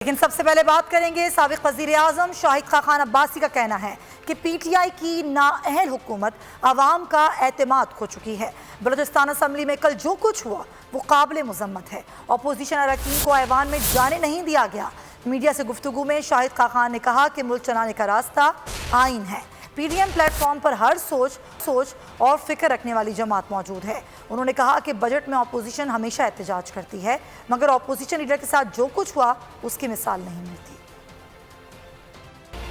لیکن سب سے پہلے بات کریں گے سابق وزیر اعظم شاہد خاقان عباسی کا کہنا ہے کہ پی ٹی آئی کی نااہل حکومت عوام کا اعتماد کھو چکی ہے۔ بلوچستان اسمبلی میں کل جو کچھ ہوا وہ قابل مذمت ہے۔ اپوزیشن اراکین کو ایوان میں جانے نہیں دیا گیا۔ میڈیا سے گفتگو میں شاہد خاقان نے کہا کہ ملک چلانے کا راستہ آئین ہے۔ P D M platform پر ہر سوچ اور فکر رکھنے والی جماعت موجود ہے۔ انہوں نے کہا کہ بجٹ میں اپوزیشن ہمیشہ احتجاج کرتی ہے، مگر اپوزیشن لیڈر کے ساتھ جو کچھ ہوا اس کی مثال نہیں ملتی۔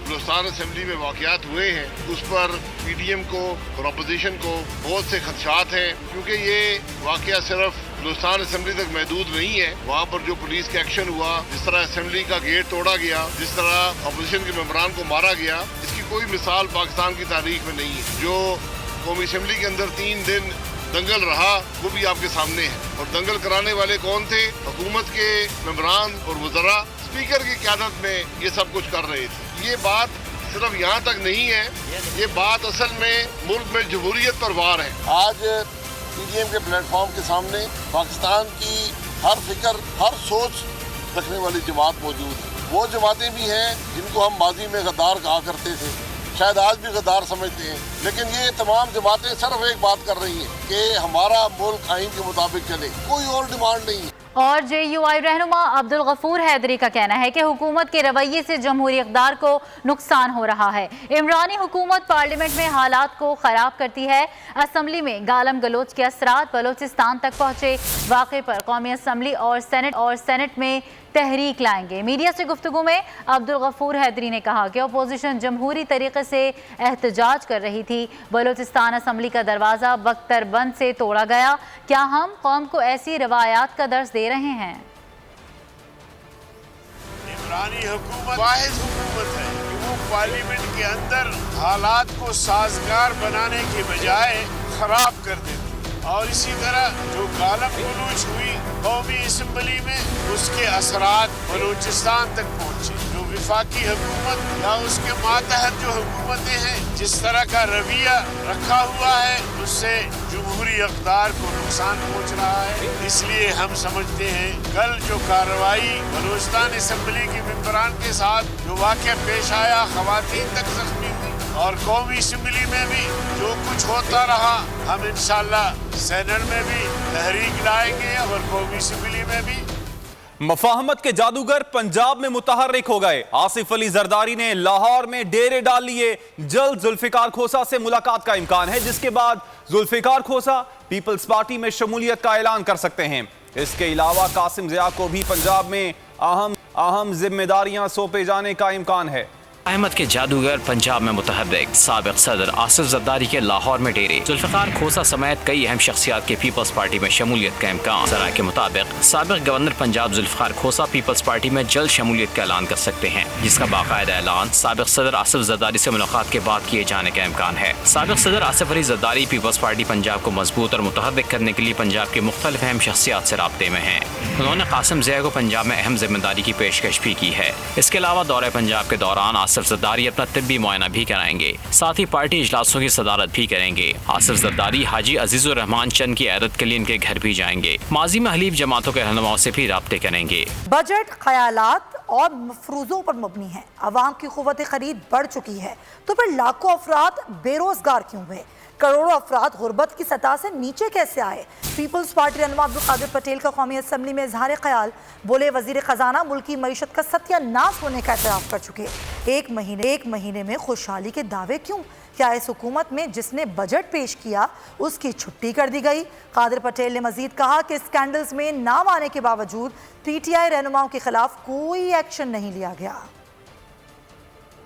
بلوچستان اسمبلی میں واقعات ہوئے ہیں، اس پر پی ڈی ایم کو اور اپوزیشن کو بہت سے خدشات ہیں، کیونکہ یہ واقعہ صرف بلوچستان اسمبلی تک محدود نہیں ہے۔ وہاں پر جو پولیس کا ایکشن ہوا، جس طرح اسمبلی کا گیٹ توڑا گیا، جس طرح اپوزیشن کے ممبران کو مارا گیا، اس کی کوئی مثال پاکستان کی تاریخ میں نہیں ہے۔ جو قومی اسمبلی کے اندر 3 دن دنگل رہا وہ بھی آپ کے سامنے ہے، اور دنگل کرانے والے کون تھے؟ حکومت کے ممبران اور وزراء اسپیکر کی قیادت میں یہ سب کچھ کر رہے تھے۔ یہ بات صرف یہاں تک نہیں ہے، یہ بات اصل میں ملک میں جمہوریت پر وار ہے۔ آج پی ڈی ایم کے پلیٹ فارم کے سامنے پاکستان کی ہر فکر، ہر سوچ رکھنے والی جماعت موجود ہے۔ وہ جماعتیں بھی ہیں جن کو ہم ماضی میں غدار کہا کرتے تھے، شاید آج بھی غدار سمجھتے ہیں، لیکن یہ تمام جماعتیں صرف ایک بات کر رہی ہیں کہ ہمارا ملک آئین کے مطابق چلے، کوئی اور ڈیمانڈ نہیں ہے۔ اور جے یو آئی رہنما عبدالغفور حیدری کا کہنا ہے کہ حکومت کے رویے سے جمہوری اقدار کو نقصان ہو رہا ہے۔ عمرانی حکومت پارلیمنٹ میں حالات کو خراب کرتی ہے۔ اسمبلی میں گالم گلوچ کے اثرات بلوچستان تک پہنچے۔ واقعے پر قومی اسمبلی اور سینٹ میں تحریک لائیں گے۔ میڈیا سے گفتگو میں عبدالغفور حیدری نے کہا کہ اپوزیشن جمہوری طریقے سے احتجاج کر رہی تھی۔ بلوچستان اسمبلی کا دروازہ بختر بند سے توڑا گیا۔ کیا ہم قوم کو ایسی روایات کا درس دے رہے ہیں؟ عمرانی حکومت واحد حکومت ہے کہ وہ پارلیمنٹ کے اندر حالات کو سازگار بنانے کے بجائے خراب کر دیتی، اور اسی طرح جو گالم گلوچ ہوئی قومی اسمبلی میں، اس کے اثرات بلوچستان تک پہنچے۔ جو وفاقی حکومت یا اس کے ماتحت جو حکومتیں ہیں، جس طرح کا رویہ رکھا ہوا ہے، اس سے جمہوری اقدار کو نقصان پہنچ رہا ہے۔ اس لیے ہم سمجھتے ہیں کل جو کارروائی بلوچستان اسمبلی کے ممبران کے ساتھ جو واقعہ پیش آیا، خواتین تک زخمی ہوئی، اور قومی اسمبلی میں بھی جو کچھ ہوتا رہا، ہم انشاءاللہ سینٹ میں بھی تحریک لائیں گے اور قومی اسمبلی میں بھی۔ مفاہمت کے جادوگر پنجاب میں متحرک ہو گئے۔ آصف علی زرداری نے لاہور میں ڈیرے ڈال لیے۔ جلد ذوالفقار کھوسہ سے ملاقات کا امکان ہے، جس کے بعد ذوالفقار کھوسہ پیپلز پارٹی میں شمولیت کا اعلان کر سکتے ہیں۔ اس کے علاوہ قاسم ضیاء کو بھی پنجاب میں اہم ذمہ داریاں سونپے جانے کا امکان ہے۔ مفاہمت کے جادوگر پنجاب میں متحرک، سابق صدر آصف زرداری کے لاہور میں ڈیرے، ذوالفقار کھوسہ سمیت کئی اہم شخصیات کے پیپلز پارٹی میں شمولیت کا امکان۔ ذرائع کے مطابق سابق governor Punjab Zulfiqar Khosa Peoples Party میں جلد شمولیت کا اعلان کر سکتے ہیں، جس کا باقاعدہ اعلان سابق صدر آصف زرداری سے ملاقات کے بعد کیے جانے کا امکان ہے۔ سابق صدر آصف علی زرداری پیپلز پارٹی پنجاب کو مضبوط اور متحرک کرنے کے لیے پنجاب کے مختلف اہم شخصیات سے رابطے میں ہیں۔ انہوں نے قاسم ضیاء کو پنجاب میں اہم ذمہ داری کی پیشکش بھی کی ہے۔ اس کے علاوہ دورہ پنجاب کے دوران آصف زرداری اپنا طبی معائنہ بھی کرائیں گے، ساتھ ہی پارٹی اجلاسوں کی صدارت بھی کریں گے۔ آصف زرداری حاجی عزیز الرحمان چند کی عیادت کے لیے ان کے گھر بھی جائیں گے۔ ماضی میں حلیف جماعتوں کے رہنماؤں سے بھی رابطے کریں گے۔ بجٹ خیالات اور مفروضوں پر مبنی ہے۔ عوام کی قوت خرید بڑھ چکی ہے، تو پھر لاکھوں افراد بے روزگار کیوں ہوئے؟ کروڑوں افراد غربت کی سطح سے نیچے کیسے آئے؟ پیپلز پارٹی رہنما عبدالقادر پٹیل کا قومی اسمبلی میں اظہار خیال، بولے وزیر خزانہ ملک کی معیشت کا ستیہ ناش ہونے کا اعتراف کر چکے۔ ایک مہینے میں خوشحالی کے دعوے کیوں؟ کیا اس حکومت میں جس نے بجٹ پیش کیا اس کی چھٹی کر دی گئی؟ قادر پٹیل نے مزید کہا کہ اسکینڈلز میں نام آنے کے باوجود پی ٹی آئی رہنماؤں کے خلاف کوئی ایکشن نہیں لیا گیا۔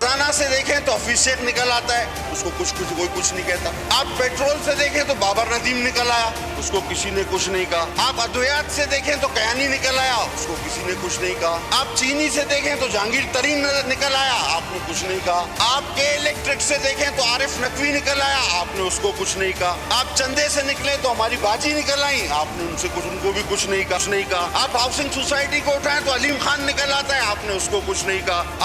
خزانہ سے دیکھیں تو حفیظ شیخ نکل آتا ہے، اس کو کوئی کچھ نہیں کہتا۔ آپ پیٹرول سے دیکھیں تو بابر ندیم نکل آیا، اس کو کسی نے کچھ نہیں کہا۔ آپ ادویات سے دیکھیں تو کیانی نکل آیا، اس کو کسی نے کچھ نہیں کہا۔ آپ چینی سے دیکھیں تو جہانگیر ترین نکل آیا، آپ نے کچھ نہیں کہا۔ آپ کے الیکٹرک سے دیکھیں تو عارف نقوی نکل آیا، آپ نے اس کو کچھ نہیں کہا۔ آپ چندے سے نکلے تو ہماری باجی نکل آئی، آپ نے ان کو بھی کچھ نہیں کہا۔ آپ ہاؤسنگ سوسائٹی کو اٹھائیں تو علیم خان نکل آتا ہے، آپ نے اس کو کچھ نہیں کہا۔